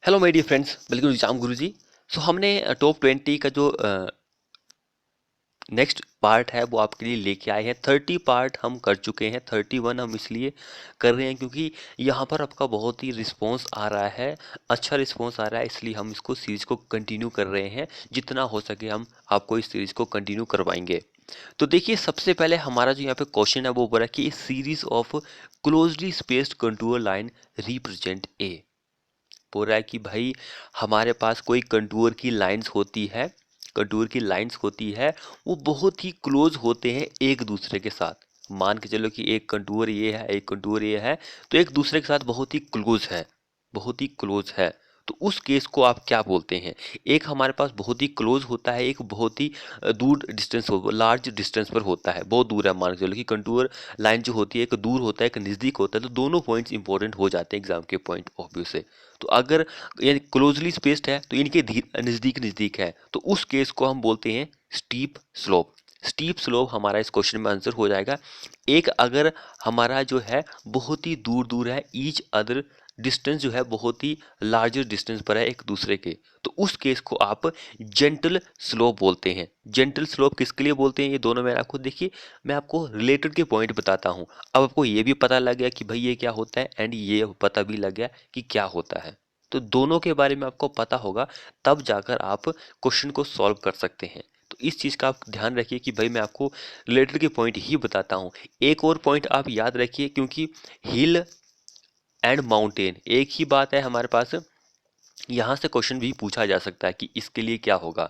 Hello my dear friends, welcome to exam Guruji. So हमने top 20 का जो नेक्स्ट पार्ट है वो आपके लिए लेके आए हैं। 30 पार्ट हम कर चुके हैं, 31 हम इसलिए कर रहे हैं क्योंकि यहाँ पर आपका बहुत ही रिस्पांस आ रहा है, अच्छा रिस्पांस आ रहा है, इसलिए हम इसको सीरीज को कंटिन्यू कर रहे हैं। जितना हो सके हम आपको इस सीरीज को कंटिन्यू करवाएंगे। तो देखिए, सबसे पहले हमारा जो यहाँ पे क्वेश्चन है वो बोला कि series of closely spaced contour line represent a. बोल रहा है कि भाई हमारे पास कोई कंटूर की लाइंस होती है, कंटूर की लाइंस होती है, वो बहुत ही क्लोज होते हैं एक दूसरे के साथ। मान के चलो कि एक कंटूर ये है, एक कंटूर ये है, तो एक दूसरे के साथ बहुत ही क्लोज है, बहुत ही क्लोज है। तो उस केस को आप क्या बोलते हैं? एक हमारे पास बहुत ही क्लोज होता है, एक बहुत ही दूर डिस्टेंस हो, लार्ज डिस्टेंस पर होता है, बहुत दूर है। मान के चलो कि कंटूर लाइन जो होती है, एक दूर होता है, एक नज़दीक होता है, तो दोनों पॉइंट्स इंपॉर्टेंट हो जाते हैं एग्जाम के पॉइंट ऑफ व्यू से। तो अगर ये क्लोजली स्पेस्ड है तो इनके नज़दीक नज़दीक है, तो उस केस को हम बोलते हैं स्टीप स्लोप। स्टीप स्लोप हमारा इस क्वेश्चन में आंसर हो जाएगा। एक अगर हमारा जो है बहुत ही दूर दूर है, ईच अदर डिस्टेंस जो है बहुत ही लार्जर डिस्टेंस पर है एक दूसरे के, तो उस केस को आप जेंटल स्लोप बोलते हैं। जेंटल स्लोप किसके लिए बोलते हैं? ये दोनों मैं आपको देखिए, मैं आपको रिलेटेड के पॉइंट बताता हूँ। अब आपको ये भी पता लग गया कि भाई ये क्या होता है, एंड ये पता भी लग गया कि क्या होता है। तो दोनों के बारे में आपको पता होगा, तब जाकर आप क्वेश्चन को सॉल्व कर सकते हैं। तो इस चीज़ का आप ध्यान रखिए कि भाई मैं आपको रिलेटेड के पॉइंट ही बताता हूँ। एक और पॉइंट आप याद रखिए, क्योंकि हिल एंड माउंटेन एक ही बात है हमारे पास, यहाँ से क्वेश्चन भी पूछा जा सकता है कि इसके लिए क्या होगा।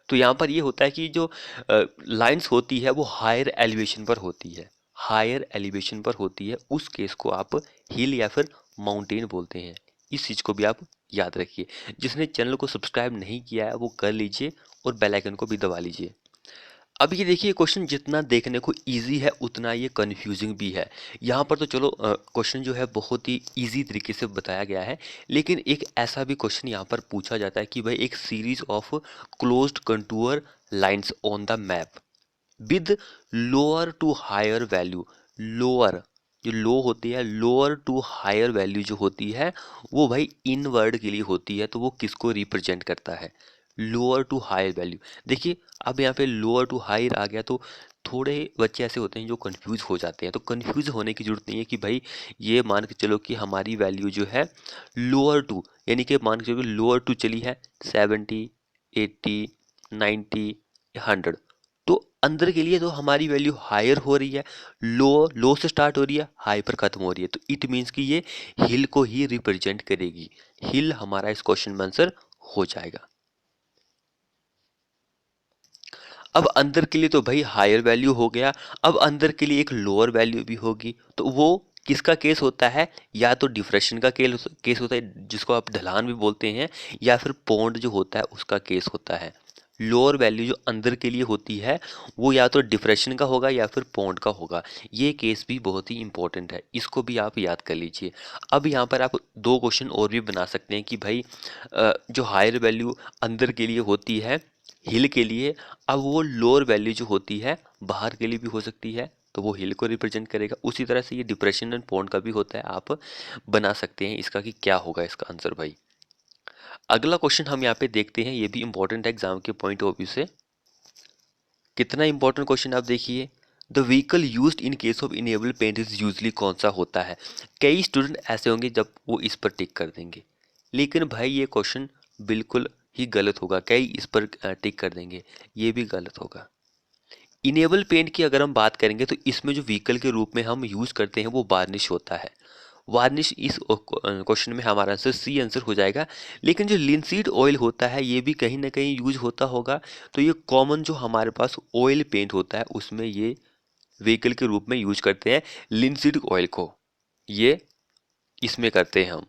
तो यहाँ पर ये होता है कि जो लाइंस होती है वो हायर एलिवेशन पर होती है, हायर एलिवेशन पर होती है, उस केस को आप हिल या फिर माउंटेन बोलते हैं। इस चीज़ को भी आप याद रखिए। जिसने चैनल को सब्सक्राइब नहीं किया है वो कर लीजिए और बेल आइकन को भी दबा लीजिए। अब ये देखिए, क्वेश्चन जितना देखने को इजी है उतना ये कंफ्यूजिंग भी है। यहाँ पर तो चलो क्वेश्चन जो है बहुत ही इजी तरीके से बताया गया है, लेकिन एक ऐसा भी क्वेश्चन यहाँ पर पूछा जाता है कि भाई एक series of closed contour lines on the map with lower to higher value. Lower जो लो होती है, लोअर टू हायर वैल्यू जो होती है वो भाई इनवर्ड के लिए होती है, तो वो किसको रिप्रेजेंट करता है? Lower to higher value. देखिए, अब यहाँ पे लोअर टू हायर आ गया तो थोड़े बच्चे ऐसे होते हैं जो कंफ्यूज हो जाते हैं। तो कंफ्यूज होने की जरूरत नहीं है कि भाई ये मान के चलो कि हमारी वैल्यू जो है लोअर टू, यानी कि मान के चलो लोअर टू चली है 70, 80, 90, 100, तो अंदर के लिए तो हमारी वैल्यू हायर हो रही है, लो लो से स्टार्ट हो रही है, हाई पर खत्म हो रही है, तो इट मीन्स कि ये हिल को ही रिप्रेजेंट करेगी। हिल हमारा इस क्वेश्चन में आंसर हो जाएगा। अब अंदर के लिए तो भाई हायर वैल्यू हो गया, अब अंदर के लिए एक लोअर वैल्यू भी होगी, तो वो किसका केस होता है? या तो डिफ्रेक्शन का केस होता है, जिसको आप ढलान भी बोलते हैं, या फिर पौंड जो होता है उसका केस होता है। लोअर वैल्यू जो अंदर के लिए होती है वो या तो डिफ्रेक्शन का होगा या फिर पौंड का होगा। ये केस भी बहुत ही इंपॉर्टेंट है, इसको भी आप याद कर लीजिए। अब यहाँ पर आप दो क्वेश्चन और भी बना सकते हैं कि भाई जो हायर वैल्यू अंदर के लिए होती है हिल के लिए, अब वो लोअर वैल्यू जो होती है बाहर के लिए भी हो सकती है, तो वो हिल को रिप्रेजेंट करेगा। उसी तरह से ये डिप्रेशन एंड पौंड का भी होता है, आप बना सकते हैं इसका कि क्या होगा इसका आंसर भाई। अगला क्वेश्चन हम यहाँ पे देखते हैं, ये भी इंपॉर्टेंट है एग्जाम के पॉइंट ऑफ व्यू से। कितना इंपॉर्टेंट क्वेश्चन आप देखिए। The vehicle used in case of enamel paint is usually कौन सा होता है? कई स्टूडेंट ऐसे होंगे जब वो इस पर टिक कर देंगे, लेकिन भाई ये क्वेश्चन बिल्कुल ही गलत होगा। कई इस पर टिक कर देंगे, ये भी गलत होगा। इनेबल पेंट की अगर हम बात करेंगे तो इसमें जो व्हीकल के रूप में हम यूज करते हैं वो वार्निश होता है। वार्निश इस क्वेश्चन में हमारा आंसर सी आंसर हो जाएगा। लेकिन जो लिनसीड ऑयल होता है ये भी कहीं ना कहीं यूज होता होगा, तो ये कॉमन जो हमारे पास ऑयल पेंट होता है उसमें ये व्हीकल के रूप में यूज करते हैं लिनसीड ऑयल को, ये इसमें करते हैं हम।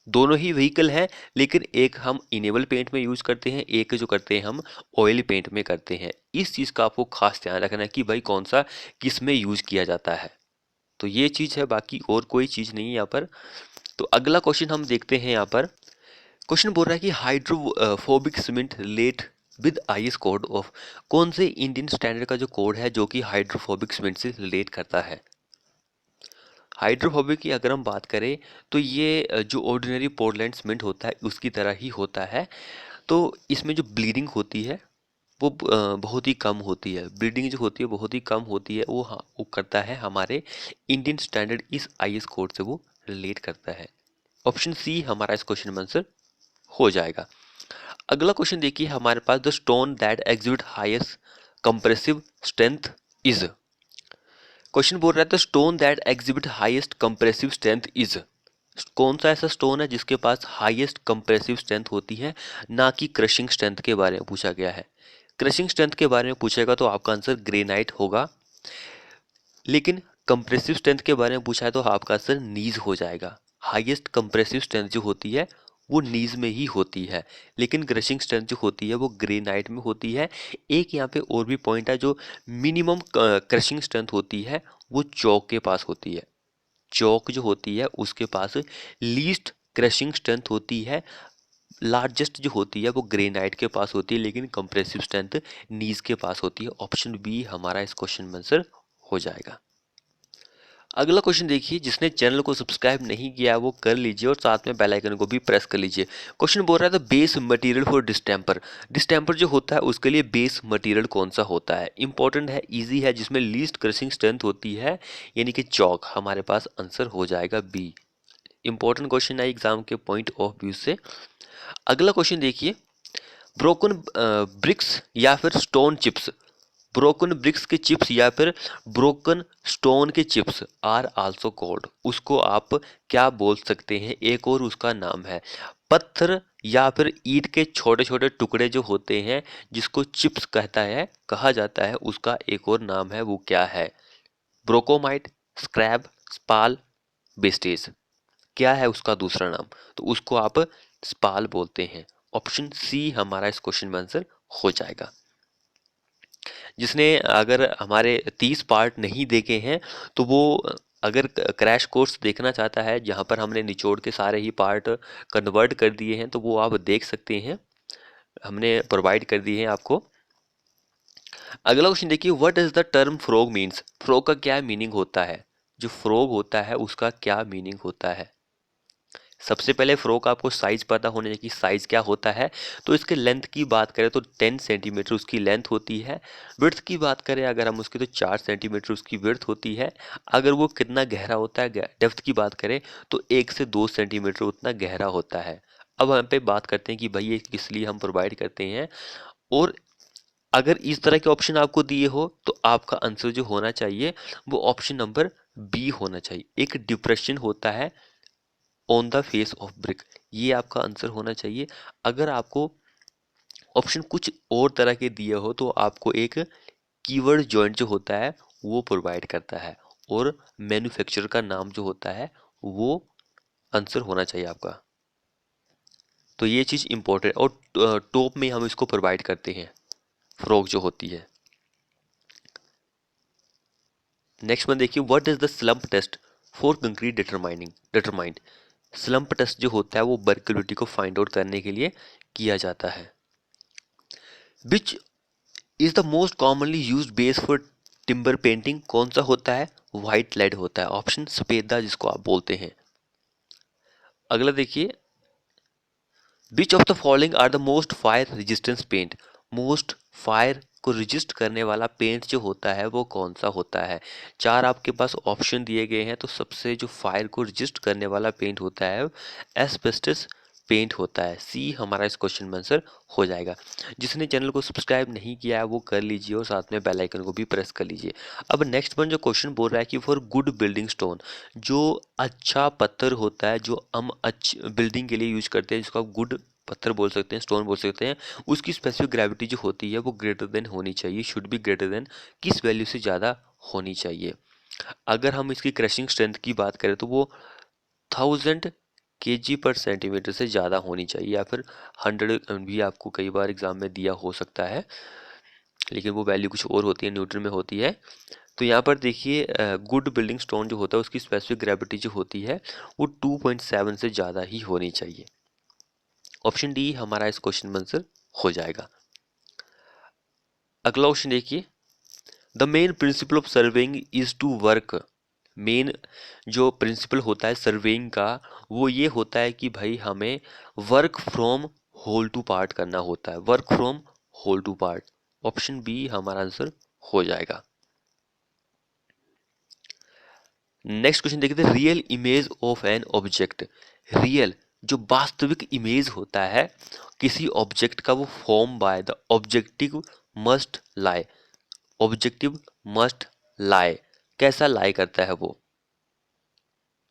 दोनों ही व्हीकल हैं, लेकिन एक हम इनेबल पेंट में यूज करते हैं, एक जो करते हैं हम ऑयल पेंट में करते हैं। इस चीज का आपको खास ध्यान रखना है कि भाई कौन सा किस में यूज किया जाता है। तो ये चीज है, बाकी और कोई चीज नहीं है यहाँ पर। तो अगला क्वेश्चन हम देखते हैं यहाँ पर। क्वेश्चन बोल रहा है कि hydrophobic cement relate with IS code of. कौन से इंडियन स्टैंडर्ड का जो कोड है जो कि हाइड्रोफोबिक सीमेंट से रिलेट करता है? हाइड्रोफोबिक की अगर हम बात करें तो ये जो ऑर्डिनरी पोर्टलैंड सीमेंट होता है उसकी तरह ही होता है। तो इसमें जो ब्लीडिंग होती है वो बहुत ही कम होती है। ब्लीडिंग जो होती है बहुत ही कम होती है। वो हाँ वो करता है हमारे इंडियन स्टैंडर्ड इस आईएस कोड से वो रिलेट करता है। ऑप्शन सी हमारा इस क्वेश्चन में आंसर हो जाएगा। अगला क्वेश्चन देखिए हमारे पास, the stone that exhibit highest compressive strength is. Question बोल रहा है the stone that exhibit highest compressive strength is. कौन सा ऐसा स्टोन है जिसके पास हाईएस्ट कंप्रेसिव स्ट्रेंथ होती है, ना कि क्रशिंग स्ट्रेंथ के बारे में पूछा गया है। क्रशिंग स्ट्रेंथ के बारे में पूछेगा तो आपका आंसर ग्रेनाइट होगा, लेकिन कंप्रेसिव स्ट्रेंथ के बारे में पूछा है तो आपका आंसर नीज हो जाएगा। हाईएस्ट कंप्रेसिव स्ट्रेंथ जो होती है वो नीज में ही होती है, लेकिन क्रशिंग स्ट्रेंथ जो होती है वो ग्रेनाइट में होती है। एक यहाँ पे और भी पॉइंट है, जो मिनिमम क्रशिंग स्ट्रेंथ होती है वो चौक के पास होती है। चौक जो होती है उसके पास लीस्ट क्रशिंग स्ट्रेंथ होती है। लार्जेस्ट जो होती है वो ग्रेनाइट के पास होती है, लेकिन कंप्रेसिव स्ट्रेंथ नीज के पास होती है। ऑप्शन बी हमारा इस क्वेश्चन में आंसर हो जाएगा। अगला क्वेश्चन देखिए, जिसने चैनल को सब्सक्राइब नहीं किया वो कर लीजिए और साथ में बेल आइकन को भी प्रेस कर लीजिए। क्वेश्चन बोल रहा है the base material for distemper. Distemper जो होता है उसके लिए बेस मटेरियल कौन सा होता है। इंपॉर्टेंट है, इजी है, जिसमें लीस्ट क्रशिंग स्ट्रेंथ होती है, यानी कि चौक। हमारे पास आंसर हो जाएगा बी। इंपॉर्टेंट क्वेश्चन है एग्जाम के पॉइंट ऑफ व्यू से। अगला क्वेश्चन देखिए, ब्रोकन ब्रिक्स या फिर स्टोन चिप्स। ब्रोकन ब्रिक्स के चिप्स या फिर ब्रोकन स्टोन के चिप्स आर आल्सो कॉल्ड। उसको आप क्या बोल सकते हैं, एक और उसका नाम है। पत्थर या फिर ईंट के छोटे छोटे टुकड़े जो होते हैं जिसको चिप्स कहा जाता है, उसका एक और नाम है, वो क्या है। ब्रोकोमाइट, स्क्रैब, स्पाल, बेस्टेज। क्या है उसका दूसरा नाम, तो उसको आप स्पाल बोलते हैं। ऑप्शन सी हमारा इस क्वेश्चन में आंसर हो जाएगा। जिसने अगर हमारे 30 पार्ट नहीं देखे हैं तो वो अगर क्रैश कोर्स देखना चाहता है जहाँ पर हमने निचोड़ के सारे ही पार्ट कन्वर्ट कर दिए हैं, तो वो आप देख सकते हैं, हमने प्रोवाइड कर दिए हैं आपको। अगला क्वेश्चन देखिए, what is the term frog means. Frog का क्या मीनिंग होता है, जो फ्रॉग होता है उसका क्या मीनिंग होता है। सबसे पहले फ्रो का आपको साइज पता होना चाहिए कि साइज क्या होता है। तो इसके लेंथ की बात करें तो 10 सेंटीमीटर उसकी लेंथ होती है। विड्थ की बात करें अगर हम उसकी, तो 4 सेंटीमीटर उसकी विड्थ होती है। अगर वो कितना गहरा होता है, डेप्थ की बात करें तो 1 से 2 सेंटीमीटर उतना गहरा होता है। अब हम पे बात करते हैं कि भाई ये किस लिए हम प्रोवाइड करते हैं, और अगर इस तरह के ऑप्शन आपको दिए हो तो आपका आंसर जो होना चाहिए वो ऑप्शन नंबर बी होना चाहिए। एक डिप्रेशन होता है on the face of brick, ये आपका आंसर होना चाहिए। अगर आपको ऑप्शन कुछ और तरह के दिए हो तो आपको एक कीवर्ड जॉइंट जो होता है वो प्रोवाइड करता है, और मैन्युफैक्चरर का नाम जो होता है वो आंसर होना चाहिए आपका। तो ये चीज़ इंपॉर्टेंट, और टॉप में हम इसको प्रोवाइड करते हैं, फ्रॉग जो होती है। नेक्स्ट में देखिए, what is the slump test for concrete determined. Slump test जो होता है वो वर्केबिलिटी को फाइंड आउट करने के लिए किया जाता है। Which is the most commonly used base for timber painting. कौन सा होता है, व्हाइट लेड होता है। ऑप्शन सफेदा जिसको आप बोलते हैं। अगला देखिए, which of the following are the most fire resistance paint. Most fire को रजिस्ट करने वाला पेंट जो होता है वो कौन सा होता है। चार आपके पास ऑप्शन दिए गए हैं, तो सबसे जो फायर को रजिस्ट करने वाला पेंट होता है एस्बेस्टस पेंट होता है। सी हमारा इस क्वेश्चन में आंसर हो जाएगा। जिसने चैनल को सब्सक्राइब नहीं किया है वो कर लीजिए और साथ में बेल आइकन को भी प्रेस कर लीजिए। अब नेक्स्ट वन जो क्वेश्चन बोल रहा है कि फॉर गुड बिल्डिंग स्टोन, जो अच्छा पत्थर होता है जो हम अच्छी बिल्डिंग के लिए यूज करते हैं, जिसको आप गुड पत्थर बोल सकते हैं, स्टोन बोल सकते हैं, उसकी स्पेसिफिक ग्रेविटी जो होती है वो ग्रेटर देन होनी चाहिए, शुड बी ग्रेटर देन, किस वैल्यू से ज़्यादा होनी चाहिए। अगर हम इसकी क्रशिंग स्ट्रेंथ की बात करें तो वो 1000 kg पर सेंटीमीटर से ज़्यादा होनी चाहिए, या फिर 100 भी आपको कई बार एग्जाम में दिया हो सकता है, लेकिन वो वैल्यू कुछ और होती है, न्यूटन में होती है। तो यहाँ पर देखिए, गुड बिल्डिंग स्टोन जो होता है उसकी स्पेसिफिक ग्रेविटी जो होती है वो 2.7 से ज़्यादा ही होनी चाहिए। ऑप्शन डी हमारा इस क्वेश्चन में आंसर हो जाएगा। अगला क्वेश्चन देखिए, the main principle of surveying is to work main जो प्रिंसिपल होता है सर्वेइंग का वो ये होता है कि भाई हमें work from whole to part करना होता है, work from whole to part. Option B हमारा आंसर हो जाएगा। नेक्स्ट क्वेश्चन देखते हैं, real image of an object. Real जो वास्तविक इमेज होता है किसी ऑब्जेक्ट का, वो form by the objective must lie. Objective must lie, कैसा लाई करता है वो?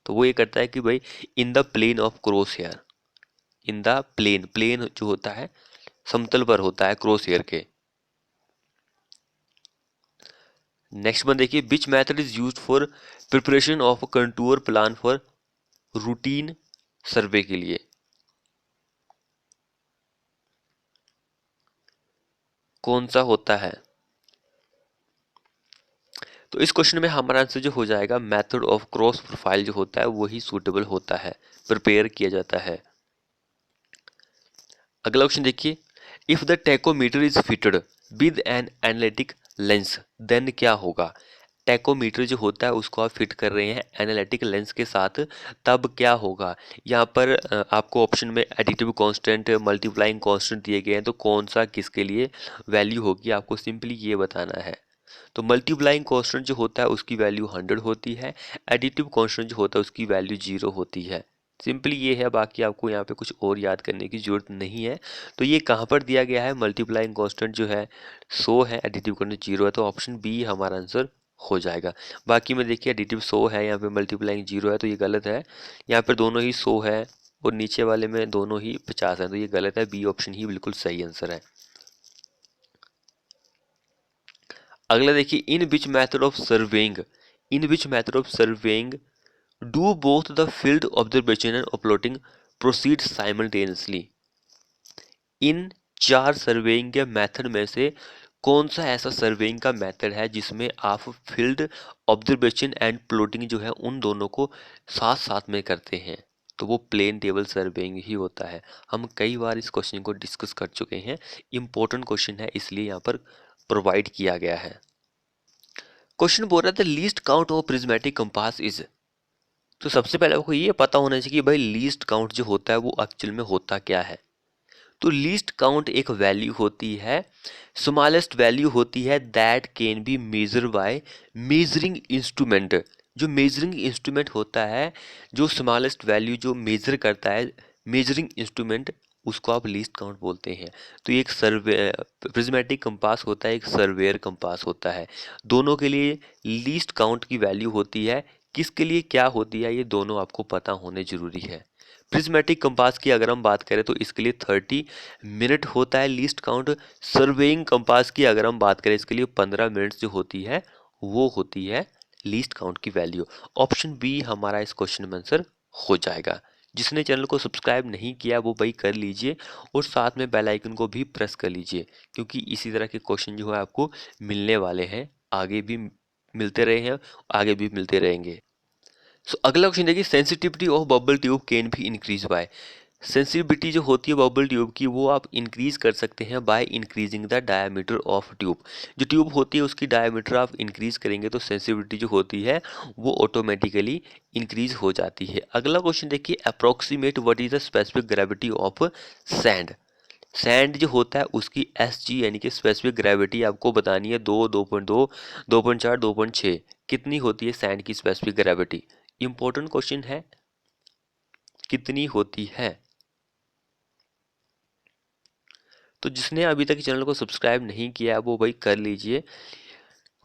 तो वो ये करता है कि भाई in the plane of cross hair, in the plane, plane जो होता है समतल पर होता है क्रॉस हेयर के। नेक्स्ट वन देखिए, which method is used for preparation of contour plan for routine survey के लिए? कौन सा होता है? तो इस क्वेश्चन में हमारा आंसर जो हो जाएगा, मेथड ऑफ क्रॉस प्रोफाइल जो होता है वही सूटेबल होता है, प्रिपेयर किया जाता है। अगला क्वेश्चन देखिए, if the tacheometer is fitted with an anallatic lens then क्या होगा? टैकोमीटर जो होता है उसको आप फिट कर रहे हैं एनालिटिक लेंस के साथ, तब क्या होगा? यहाँ पर आपको ऑप्शन में एडिटिव कांस्टेंट, मल्टीप्लाइंग कांस्टेंट दिए गए हैं, तो कौन सा किसके लिए वैल्यू होगी आपको सिंपली ये बताना है। तो मल्टीप्लाइंग कांस्टेंट जो होता है उसकी वैल्यू 100 होती है, एडिटिव कांस्टेंट जो होता है उसकी वैल्यू 0 होती है। सिंपली ये है, बाकी आपको यहाँ पे कुछ और याद करने की जरूरत नहीं है। तो ये कहाँ पर दिया गया है? मल्टीप्लाइंग कांस्टेंट जो है 100 है, एडिटिव कांस्टेंट 0 है, तो ऑप्शन बी हमारा आंसर हो जाएगा। बाकी में देखिए एडिटिव 100 है, यहाँ पे मल्टीप्लाइंग 0 है, तो ये गलत है। यहाँ पर दोनों ही 100 है और नीचे वाले में दोनों ही 50 है, तो ये गलत है। बी ऑप्शन ही बिल्कुल सही आंसर है। अगला देखिए, in which method of surveying, in which method of surveying do both the field observation and uploading proceed simultaneously? इन चार सर्वेइंग के मेथड में से कौन सा ऐसा सर्वेइंग का मेथड है जिसमें आप फील्ड ऑब्जर्वेशन एंड प्लॉटिंग जो है उन दोनों को साथ साथ में करते हैं? तो वो प्लेन टेबल सर्वेइंग ही होता है। हम कई बार इस क्वेश्चन को डिस्कस कर चुके हैं, इंपॉर्टेंट क्वेश्चन है इसलिए यहाँ पर प्रोवाइड किया गया है। क्वेश्चन बोल रहा था least count of prismatic compass is. तो सबसे पहले आपको ये पता होना चाहिए कि भाई लीस्ट काउंट जो होता है वो एक्चुअल में होता क्या है। तो लीस्ट काउंट एक वैल्यू होती है, स्मॉलेस्ट वैल्यू होती है that can be measure by measuring instrument. जो मेजरिंग इंस्ट्रूमेंट होता है, जो स्मॉलेस्ट वैल्यू जो मेजर करता है मेजरिंग इंस्ट्रूमेंट, उसको आप लीस्ट काउंट बोलते हैं। तो ये एक सर्वे प्रिज्मेटिक कंपास होता है, एक सर्वेयर कंपास होता है। दोनों के लिए लीस्ट काउंट की वैल्यू होती है, किसके लिए क्या होती है ये दोनों आपको पता होने जरूरी है। प्रिज्मेटिक कंपास की अगर हम बात करें तो इसके लिए 30 मिनट होता है लीस्ट काउंट। सर्वेइंग कंपास की अगर हम बात करें इसके लिए 15 मिनट्स जो होती है वो होती है लीस्ट काउंट की वैल्यू। ऑप्शन बी हमारा इस क्वेश्चन में आंसर हो जाएगा। जिसने चैनल को सब्सक्राइब नहीं किया वो भाई कर लीजिए और साथ में बेल आइकन को भी प्रेस कर लीजिए, क्योंकि इसी तरह के क्वेश्चन जो है आपको मिलने वाले हैं, आगे भी मिलते रहे हैं, आगे भी मिलते रहेंगे। सो अगला क्वेश्चन देखिए, sensitivity of bubble tube can भी इंक्रीज बाय। सेंसिटिविटी जो होती है बबल ट्यूब की वो आप इंक्रीज कर सकते हैं by increasing the diameter of tube. जो ट्यूब होती है उसकी डायमीटर आप इंक्रीज करेंगे तो सेंसिटिविटी जो होती है वो ऑटोमेटिकली इंक्रीज हो जाती है। अगला क्वेश्चन देखिए, approximate what is the specific gravity of sand. Sand जो होता है उसकी एस जी यानी कि स्पेसिफिक ग्रेविटी आपको बतानी है, 2, 2.2, 2.4, 2.6 कितनी होती है सैंड की स्पेसिफिक ग्रेविटी? इंपॉर्टेंट क्वेश्चन है, कितनी होती है? तो जिसने अभी तक चैनल को सब्सक्राइब नहीं किया है वो भाई कर लीजिए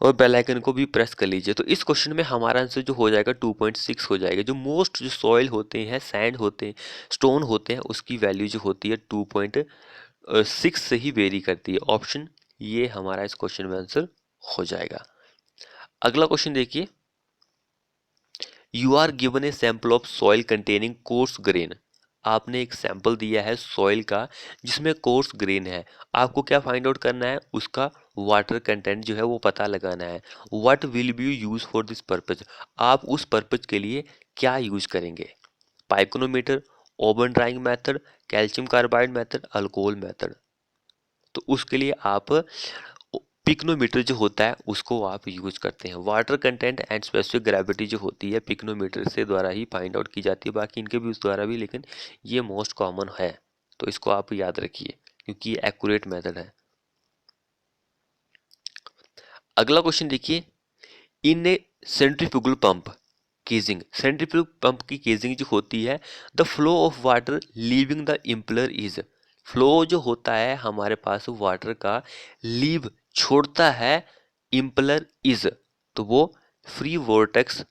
और बेल आइकन को भी प्रेस कर लीजिए। तो इस क्वेश्चन में हमारा आंसर जो हो जाएगा 2.6 हो जाएगा। जो मोस्ट जो सॉइल होते हैं, सैंड होते हैं, स्टोन होते हैं, उसकी वैल्यू जो होती है 2.6 से ही वेरी करती है। ऑप्शन ये हमारा इस क्वेश्चन में आंसर हो जाएगा। अगला क्वेश्चन देखिए, you are given a sample of soil containing coarse grain. आपने एक सैंपल दिया है सॉइल का जिसमें कोर्स ग्रेन है। आपको क्या फाइंड आउट करना है? उसका वाटर कंटेंट जो है वो पता लगाना है। What will be use for this purpose? आप उस पर्पज के लिए क्या यूज करेंगे? Pycnometer, oven drawing method, calcium carbide method, alcohol method. तो उसके लिए आप पिक्नोमीटर जो होता है उसको आप यूज करते हैं। Water content and specific gravity जो होती है पिक्नोमीटर से द्वारा ही फाइंड आउट की जाती है, बाकी इनके भी उस द्वारा भी, लेकिन ये मोस्ट कॉमन है, तो इसको आप याद रखिए क्योंकि ये एक्यूरेट मेथड है। अगला क्वेश्चन देखिए, in a centrifugal pump casing, centrifugal pump की केजिंग जो होती है, the flow of water leaving the impeller is, flow जो होता है हमारे पास वाटर का लीव छोड़ता है इम्पलर इज, तो वो फ्री वोर्टेक्स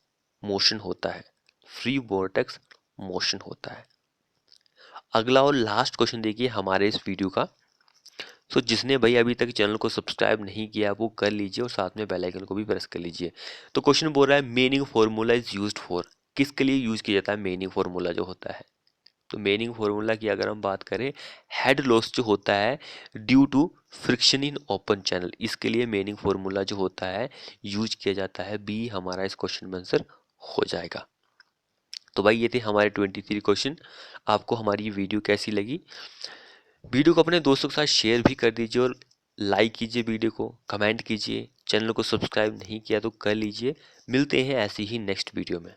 मोशन होता है, फ्री वोर्टेक्स मोशन होता है। अगला और लास्ट क्वेश्चन देखिए हमारे इस वीडियो का। सो जिसने भाई अभी तक चैनल को सब्सक्राइब नहीं किया वो कर लीजिए और साथ में बेल आइकन को भी प्रेस कर लीजिए। तो क्वेश्चन बोल रहा है meaning formula is used for, किसके लिए यूज किया जाता है मीनिंग फार्मूला जो होता है। तो मीनिंग फार्मूला की अगर हम बात करें, हेड लॉस जो होता है due to friction in open channel, इसके लिए मीनिंग फार्मूला जो होता है यूज किया जाता है। बी हमारा इस क्वेश्चन में आंसर हो जाएगा। तो भाई ये थे हमारे 23 क्वेश्चन। आपको हमारी ये वीडियो कैसी लगी? वीडियो को अपने दोस्तों के साथ शेयर भी कर दीजिए और लाइक कीजिए, वीडियो को कमेंट कीजिए, चैनल को सब्सक्राइब नहीं किया तो कर लीजिए। मिलते हैं ऐसी ही नेक्स्ट वीडियो में।